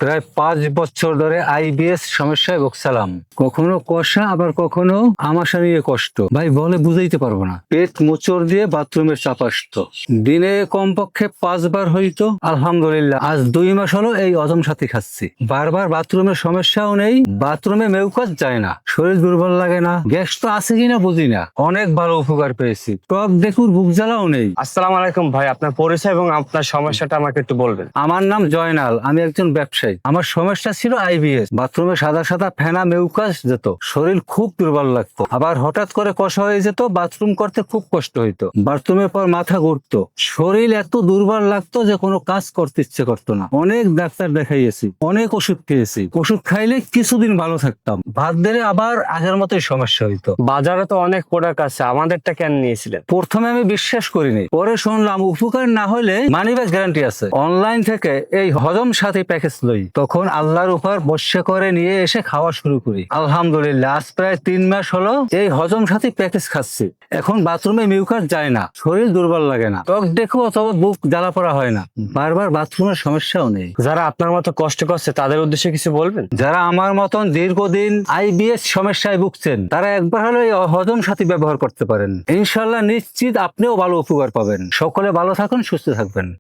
প্রায় 5 বছর ধরে আইবিএস সমস্যায় ভুগছিলাম। কখনো কষা, আবার কখনো আমাশা নিয়ে কষ্ট। ভাই বলে বুঝাইতে পারবো না। পেট মোচড় দিয়ে বাথরুমের চাপ আসতো। দিনে কমপক্ষে 5 বার হইতো। আলহামদুলিল্লাহ আজ 2 মাস হলো এই হজম সাথী খাচ্ছি। বারবার বাথরুমের সমস্যাও নেই, বাথরুমে মেউকাস যায় না, শরীর দুর্বল লাগে না, গ্যাস তো আছে কিনা বুঝি না। অনেক ভালো উপকার পেয়েছি। টক দেখুর বুক জ্বালাও নেই। আসসালামু আলাইকুম ভাই, আপনার পরিচয় এবং আপনার সমস্যাটা আমাকে একটু বলবেন। আমার নাম জয়নাল, আমি একজন ব্যবসায়ী। আমার সমস্যা ছিল আইবিএস। বাথরুমে সাদা সাদা ফেনা মেউকাস যেত, শরীর খুব দুর্বল লাগতো, আবার হঠাৎ করে কষা হয়ে যেত, বাথরুম করতে খুব কষ্ট হইতো, বাথরুমের পর মাথা ঘুরতো, শরীর এত দুর্বল লাগতো যে কোনো কাজ করতে ইচ্ছে করতো না। অনেক ডাক্তার দেখাইয়েছি, অনেক ওষুধ খেয়েছি। ওষুধ খাইলে কিছুদিন ভালো থাকতাম, ভাত দিলে আবার আগের মতোই সমস্যা হইতো। বাজারে তো অনেক প্রোডাক্ট আছে, আমাদেরটা কেন নিয়েছিলেন? প্রথমে আমি বিশ্বাস করিনি, পরে শুনলাম উপকার না হলে মানি ব্যাক গ্যারান্টি আছে। অনলাইন থেকে এই হজম সাথী প্যাকেজ লই, তখন আল্লাহর উপর বর্ষা করে নিয়ে এসে খাওয়া শুরু করি। আলহামদুলিল্লাহ আজ প্রায় 3 মাস হলো এই হজম সাথী প্যাকেজ খাচ্ছি। এখন বাথরুমে মিউকাস যায় না, শরীর দুর্বল লাগে না, ত্বক দেখো অথবা বুক জ্বালা পড়া হয় না, বারবার বাথরুমের সমস্যাও নেই। যারা আপনার মতো কষ্ট করছে তাদের উদ্দেশ্যে কিছু বলবেন? যারা আমার মতন দীর্ঘদিন আইবিএস সমস্যায় ভুগছেন, তারা একবার হলে এই হজম সাথী ব্যবহার করতে পারেন। ইনশাল্লাহ নিশ্চিত আপনিও ভালো উপকার পাবেন। সকলে ভালো থাকুন, সুস্থ থাকবেন।